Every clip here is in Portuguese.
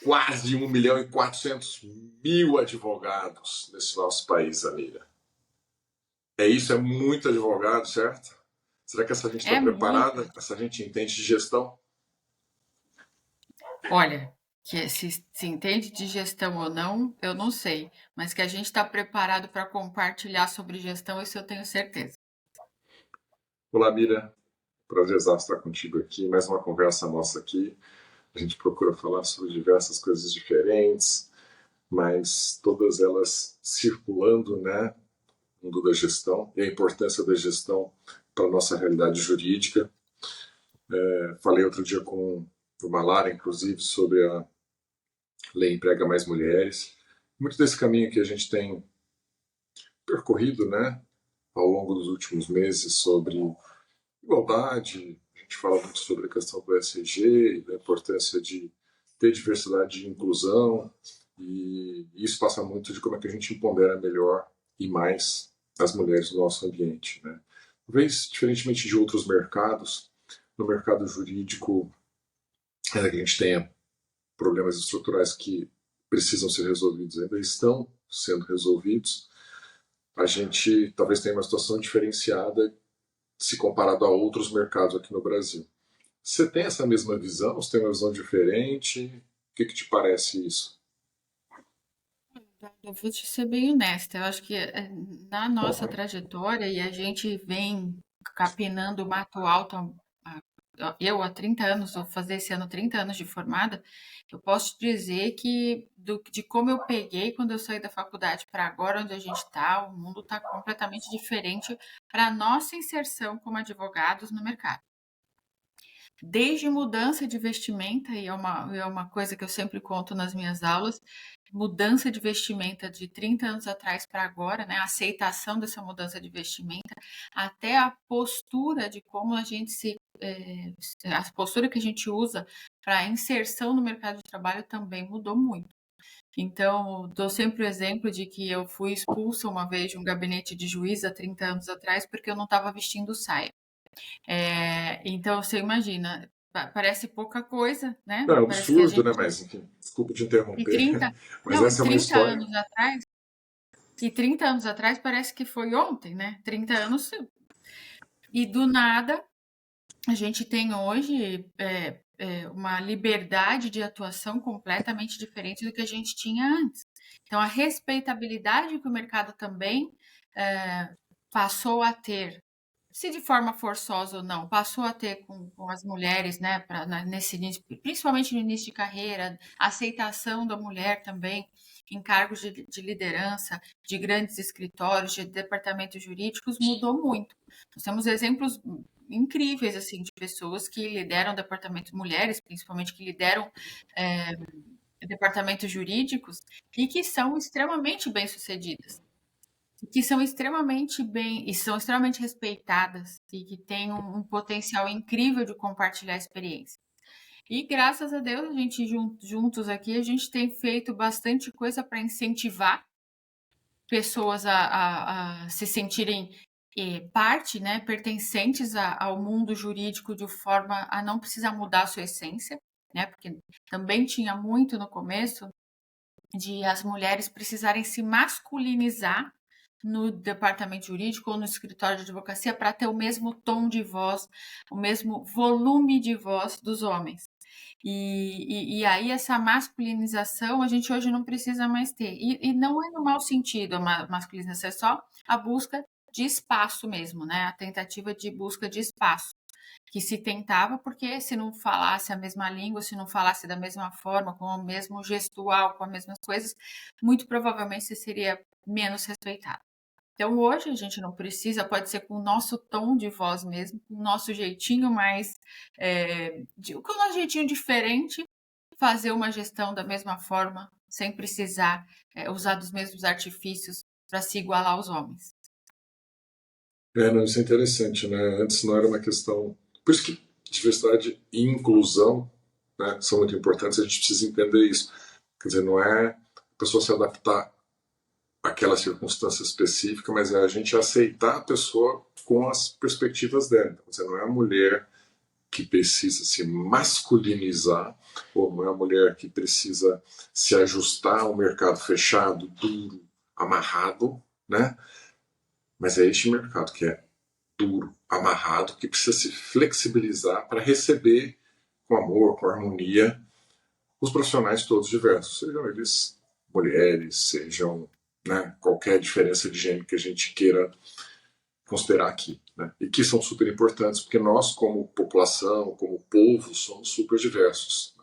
quase 1.400.000 advogados nesse nosso país, amiga. É isso, é muito advogado, certo? Será que essa gente está É muito. preparada? Essa gente entende de gestão? Olha, que se entende de gestão ou não, eu não sei, mas que a gente está preparado para compartilhar sobre gestão, isso eu tenho certeza. Olá, Mira. Prazer estar contigo aqui. Mais uma conversa nossa aqui. A gente procura falar sobre diversas coisas diferentes, mas todas elas circulando, né, no mundo da gestão e a importância da gestão para a nossa realidade jurídica. Falei outro dia com o Malara, inclusive, sobre a Lei Emprega Mais Mulheres. Muito desse caminho que a gente tem percorrido, né, ao longo dos últimos meses sobre igualdade, a gente fala muito sobre a questão do ESG e da importância de ter diversidade e inclusão, e isso passa muito de como é que a gente empodera melhor e mais as mulheres no nosso ambiente, né? Talvez, diferentemente de outros mercados, no mercado jurídico, ainda que a gente tenha problemas estruturais que precisam ser resolvidos, ainda estão sendo resolvidos, a gente talvez tenha uma situação diferenciada se comparado a outros mercados aqui no Brasil. Você tem essa mesma visão? Você tem uma visão diferente? O que te parece isso? Eu vou te ser bem honesta, eu acho que na nossa trajetória, e a gente vem capinando o mato alto, eu há 30 anos, vou fazer esse ano 30 anos de formada, eu posso te dizer que de como eu peguei quando eu saí da faculdade para agora, onde a gente está, o mundo está completamente diferente para a nossa inserção como advogados no mercado. Desde mudança de vestimenta, e é uma coisa que eu sempre conto nas minhas aulas, mudança de vestimenta de 30 anos atrás para agora, né? A aceitação dessa mudança de vestimenta, até a postura de como a gente a postura que a gente usa para inserção no mercado de trabalho também mudou muito. Então, dou sempre o exemplo de que eu fui expulsa uma vez de um gabinete de juiz há 30 anos atrás porque eu não estava vestindo saia. Então, você imagina, parece pouca coisa, né? Não, é um Parece que a absurdo, gente. né? Mas, enfim, desculpa te E interromper, 30, mas não, e essa é uma 30 história. anos atrás, e 30 anos atrás parece que foi ontem, né? 30 anos. E do nada, a gente tem hoje uma liberdade de atuação completamente diferente do que a gente tinha antes. Então, a respeitabilidade que o mercado também passou a ter, se de forma forçosa ou não, passou a ter com as mulheres, né, nesse início, principalmente no início de carreira, a aceitação da mulher também em cargos de liderança, de grandes escritórios, de departamentos jurídicos, mudou muito. Nós temos exemplos incríveis assim de pessoas que lideram departamentos, mulheres principalmente, que lideram é, departamentos jurídicos e que são extremamente bem-sucedidas, que são extremamente bem e são extremamente respeitadas e que têm um potencial incrível de compartilhar experiência. E graças a Deus, a gente juntos aqui, a gente tem feito bastante coisa para incentivar pessoas a se sentirem parte, né, pertencentes ao mundo jurídico de forma a não precisar mudar a sua essência, né, porque também tinha muito no começo de as mulheres precisarem se masculinizar no departamento jurídico ou no escritório de advocacia para ter o mesmo tom de voz, o mesmo volume de voz dos homens. E aí essa masculinização a gente hoje não precisa mais ter. E não é no mau sentido a masculinização, é só a busca de espaço mesmo, né? A tentativa de busca de espaço que se tentava, porque se não falasse a mesma língua, se não falasse da mesma forma, com o mesmo gestual, com as mesmas coisas, muito provavelmente você seria menos respeitado. Então hoje a gente não precisa, pode ser com o nosso tom de voz mesmo, com o nosso jeitinho mais, com o nosso jeitinho diferente, fazer uma gestão da mesma forma, sem precisar usar dos mesmos artifícios para se igualar aos homens. Não, isso é interessante, né? Antes não era uma questão. Por isso que diversidade e inclusão, né, são muito importantes, a gente precisa entender isso. Quer dizer, não é a pessoa se adaptar àquela circunstância específica, mas é a gente aceitar a pessoa com as perspectivas dela. Então, quer dizer, não é a mulher que precisa se masculinizar, ou não é a mulher que precisa se ajustar ao mercado fechado, duro, amarrado, né? Mas é este mercado que é duro, amarrado, que precisa se flexibilizar para receber com amor, com harmonia, os profissionais todos diversos, sejam eles mulheres, sejam, né, qualquer diferença de gênero que a gente queira considerar aqui, né? E que são super importantes, porque nós, como população, como povo, somos super diversos.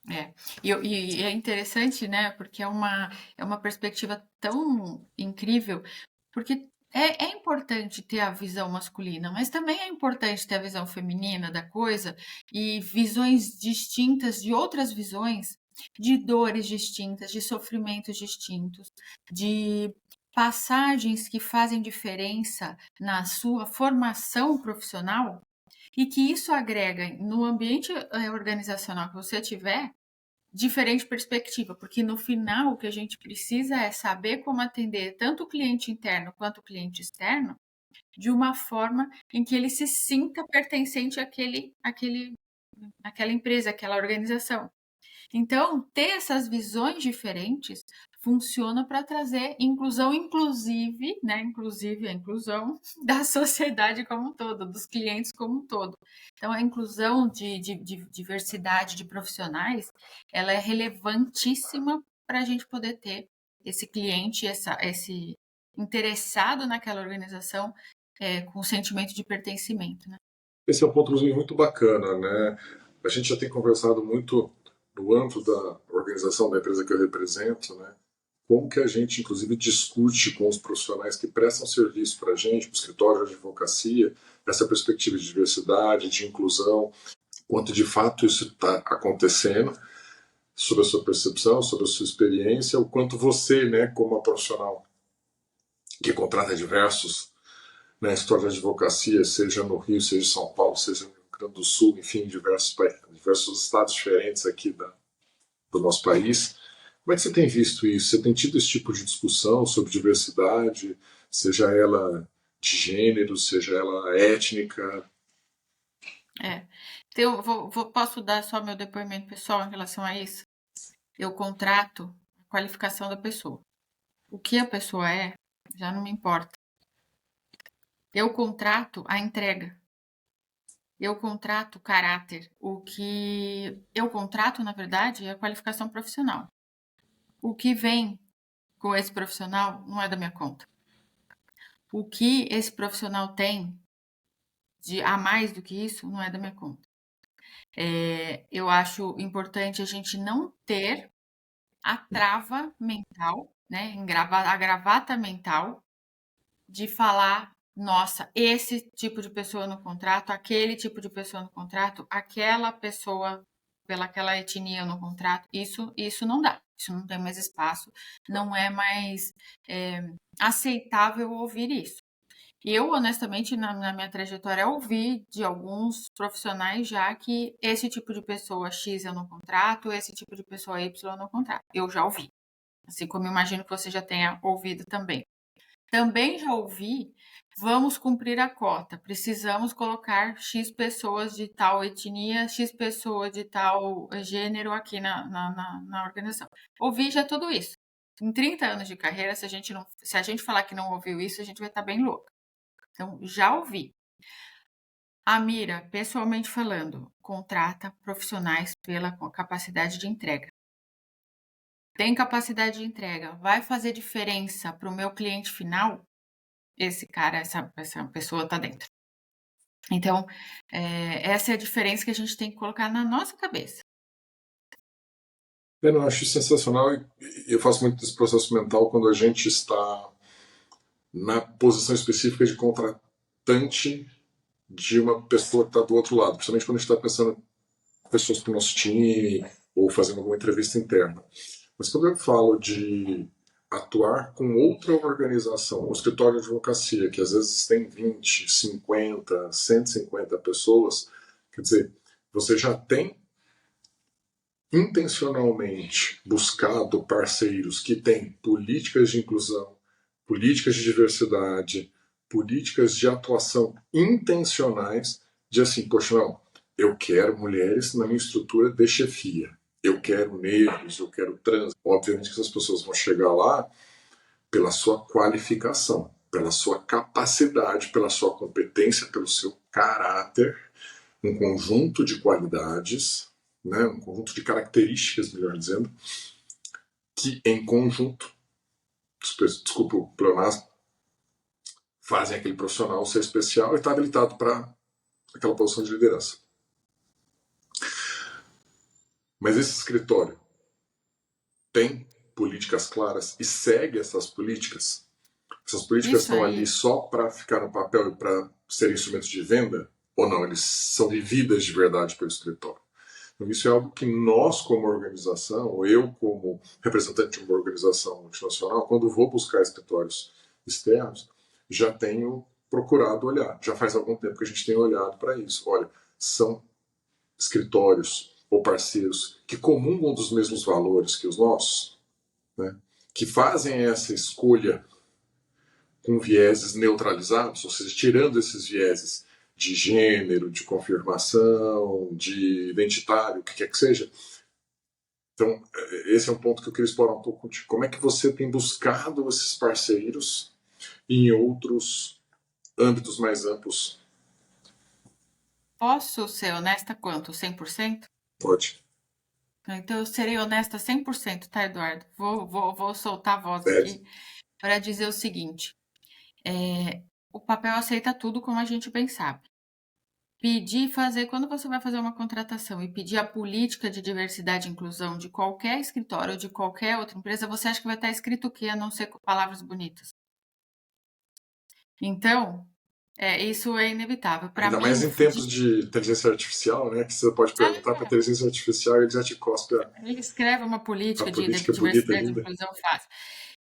É. E é interessante, né? Porque é uma perspectiva tão incrível, porque é importante ter a visão masculina, mas também é importante ter a visão feminina da coisa e visões distintas de outras visões, de dores distintas, de sofrimentos distintos, de passagens que fazem diferença na sua formação profissional e que isso agrega no ambiente organizacional que você tiver diferente perspectiva, porque no final o que a gente precisa é saber como atender tanto o cliente interno quanto o cliente externo de uma forma em que ele se sinta pertencente àquela empresa, àquela organização. Então, ter essas visões diferentes funciona para trazer inclusão, inclusive, né? Inclusive a inclusão da sociedade como um todo, dos clientes como um todo. Então, a inclusão de diversidade de profissionais, ela é relevantíssima para a gente poder ter esse cliente, esse interessado naquela organização com o sentimento de pertencimento, né? Esse é um ponto, inclusive, muito bacana, né? A gente já tem conversado muito no âmbito da organização da empresa que eu represento, né? Como que a gente, inclusive, discute com os profissionais que prestam serviço para a gente, para o escritório de advocacia, essa perspectiva de diversidade, de inclusão, quanto de fato isso está acontecendo, sobre a sua percepção, sobre a sua experiência, o quanto você, né, como uma profissional que contrata diversos, né, escritórios de advocacia, seja no Rio, seja em São Paulo, seja no Rio Grande do Sul, enfim, diversos estados diferentes aqui do nosso país. Como é que você tem visto isso? Você tem tido esse tipo de discussão sobre diversidade, seja ela de gênero, seja ela étnica? É. Então, posso dar só meu depoimento pessoal em relação a isso? Eu contrato a qualificação da pessoa. O que a pessoa é, já não me importa. Eu contrato a entrega. Eu contrato o caráter. O que eu contrato, na verdade, é a qualificação profissional. O que vem com esse profissional não é da minha conta. O que esse profissional tem de a mais do que isso não é da minha conta. Eu acho importante a gente não ter a trava mental, né, a gravata mental de falar, nossa, esse tipo de pessoa no contrato, aquele tipo de pessoa no contrato, aquela pessoa pelaquela etnia no contrato, isso não dá, isso não tem mais espaço, não é mais aceitável ouvir isso. Eu, honestamente, na minha trajetória, ouvi de alguns profissionais já que esse tipo de pessoa X eu não contrato, esse tipo de pessoa Y eu não contrato. Eu já ouvi. Assim como imagino que você já tenha ouvido também. Também já ouvi, vamos cumprir a cota, precisamos colocar X pessoas de tal etnia, X pessoa de tal gênero aqui na organização. Ouvi já tudo isso. Em 30 anos de carreira, se a gente falar que não ouviu isso, a gente vai estar bem louca. Então, já ouvi. A Mira, pessoalmente falando, contrata profissionais pela capacidade de entrega. Tem capacidade de entrega, vai fazer diferença para o meu cliente final? Esse cara, essa pessoa está dentro. Então, essa é a diferença que a gente tem que colocar na nossa cabeça. Eu acho sensacional e eu faço muito desse processo mental quando a gente está na posição específica de contratante de uma pessoa que está do outro lado, principalmente quando a gente está pensando em pessoas para o nosso time ou fazendo alguma entrevista interna. Mas quando eu falo de atuar com outra organização, um escritório de advocacia, que às vezes tem 20, 50, 150 pessoas, quer dizer, você já tem intencionalmente buscado parceiros que têm políticas de inclusão, políticas de diversidade, políticas de atuação intencionais de assim, poxa, não, eu quero mulheres na minha estrutura de chefia, eu quero negros, eu quero trans. Obviamente que essas pessoas vão chegar lá pela sua qualificação, pela sua capacidade, pela sua competência, pelo seu caráter, um conjunto de qualidades, né, um conjunto de características, melhor dizendo, que em conjunto, desculpa o pleonasmo, fazem aquele profissional ser especial e estar habilitado para aquela posição de liderança. Mas esse escritório tem políticas claras e segue essas políticas? Essas políticas Isso estão aí. ali só para ficar no papel e para serem instrumentos de venda? Ou não? Eles são vividas de verdade pelo escritório? Então, isso é algo que nós, como organização, ou eu, como representante de uma organização multinacional, quando vou buscar escritórios externos, já tenho procurado olhar. Já faz algum tempo que a gente tem olhado para isso. Olha, são escritórios ou parceiros que comungam dos mesmos valores que os nossos, né? Que fazem essa escolha com vieses neutralizados, ou seja, tirando esses vieses de gênero, de confirmação, de identitário, o que quer que seja. Então, esse é um ponto que eu queria explorar um pouco contigo. Como é que você tem buscado esses parceiros em outros âmbitos mais amplos? Posso ser honesta quanto? 100%? Pode. Então, eu serei honesta 100%, tá, Eduardo? Vou soltar a voz Sério. aqui para dizer o seguinte: o papel aceita tudo, como a gente bem sabe. Pedir e fazer, quando você vai fazer uma contratação e pedir a política de diversidade e inclusão de qualquer escritório ou de qualquer outra empresa, você acha que vai estar escrito o quê, a não ser com palavras bonitas? Então, isso é inevitável. Para Ainda mim, mais em tempos de inteligência artificial, né? Que você pode perguntar para a inteligência artificial e ele já te cospe ele escreve uma a política de política bonita, diversidade e linda. inclusão fácil.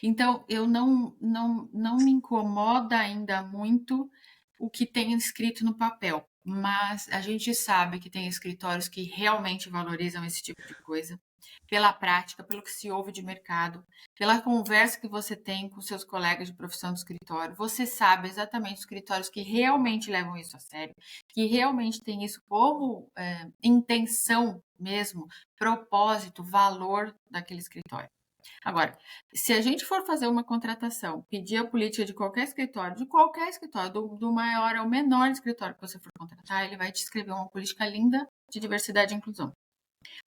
Então, eu não me incomoda ainda muito o que tem escrito no papel, mas a gente sabe que tem escritórios que realmente valorizam esse tipo de coisa, pela prática, pelo que se ouve de mercado, pela conversa que você tem com seus colegas de profissão do escritório. Você sabe exatamente os escritórios que realmente levam isso a sério, que realmente têm isso como intenção mesmo, propósito, valor daquele escritório. Agora, se a gente for fazer uma contratação, pedir a política de qualquer escritório, do maior ao menor escritório que você for contratar, ele vai te escrever uma política linda de diversidade e inclusão.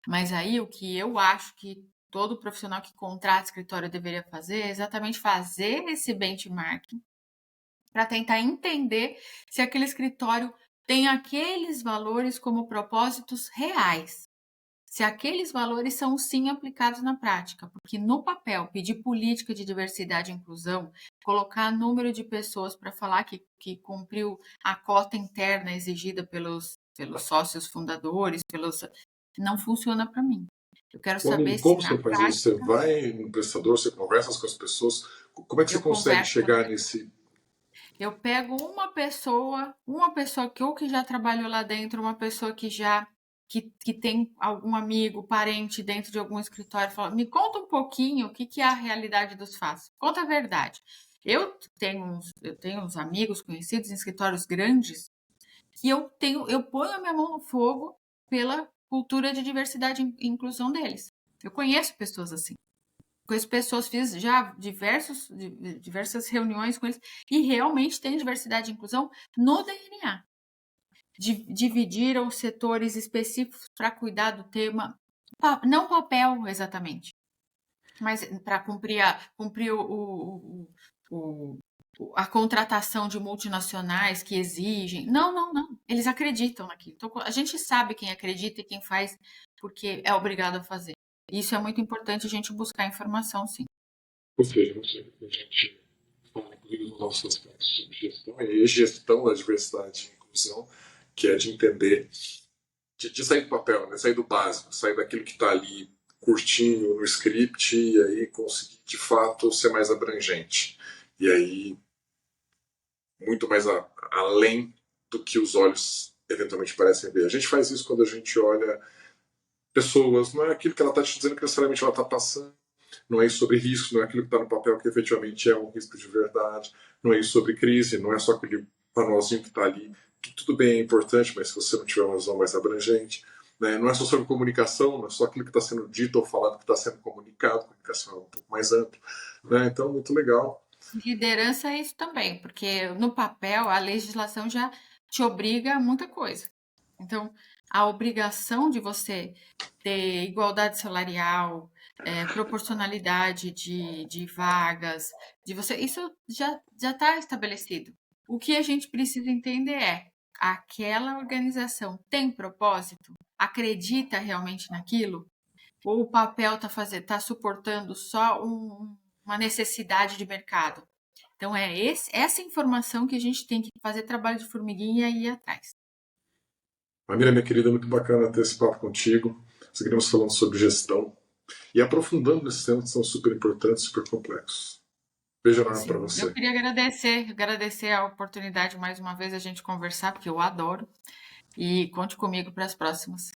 Mas aí o que eu acho que todo profissional que contrata escritório deveria fazer é exatamente fazer esse benchmarking para tentar entender se aquele escritório tem aqueles valores como propósitos reais. Se aqueles valores são sim aplicados na prática, porque no papel, pedir política de diversidade e inclusão, colocar número de pessoas para falar que cumpriu a cota interna exigida pelos sócios fundadores, não funciona para mim. Eu quero saber se Como na você faz isso? Você prática vai no prestador, você conversa com as pessoas. Como é que você eu consegue converso, chegar nesse... eu pego uma pessoa que já trabalhou lá dentro, uma pessoa que tem algum amigo, parente dentro de algum escritório, fala, me conta um pouquinho o que é a realidade dos fatos. Conta a verdade. Eu tenho uns amigos conhecidos em escritórios grandes que eu ponho a minha mão no fogo pela cultura de diversidade e inclusão deles. Eu conheço pessoas assim. Conheço pessoas, fiz já diversas reuniões com eles e realmente tem diversidade e inclusão no DNA. Dividiram os setores específicos para cuidar do tema, não papel exatamente, mas para cumprir a contratação de multinacionais que exigem. Não. Eles acreditam naquilo. Então, a gente sabe quem acredita e quem faz porque é obrigado a fazer. Isso é muito importante a gente buscar informação, sim. Ou seja, a gente fala, inclusive, nos nossos aspectos sobre gestão, e gestão da diversidade e inclusão, que é de entender, de sair do papel, né? Sair do básico, sair daquilo que está ali curtinho no script e aí conseguir, de fato, ser mais abrangente. E aí, muito mais além do que os olhos eventualmente parecem ver. A gente faz isso quando a gente olha pessoas, não é aquilo que ela está te dizendo que necessariamente ela está passando, não é isso sobre risco, não é aquilo que está no papel que efetivamente é um risco de verdade, não é isso sobre crise, não é só aquele manualzinho que está ali, que tudo bem é importante, mas se você não tiver uma visão mais abrangente, né, não é só sobre comunicação, não é só aquilo que está sendo dito ou falado que está sendo comunicado, comunicação é um pouco mais ampla, né, então muito legal. Liderança é isso também, porque no papel a legislação já te obriga a muita coisa. Então, a obrigação de você ter igualdade salarial, proporcionalidade de vagas, de você, isso já está estabelecido. O que a gente precisa entender é, aquela organização tem propósito? Acredita realmente naquilo? Ou o papel está suportando só uma necessidade de mercado? Então, essa informação que a gente tem que fazer trabalho de formiguinha e ir atrás. Amira, minha querida, muito bacana ter esse papo contigo. Seguiremos falando sobre gestão e aprofundando nesses temas que são super importantes, super complexos. Beijo enorme para Sim, eu você. queria agradecer a oportunidade mais uma vez a gente conversar, porque eu adoro. E conte comigo para as próximas.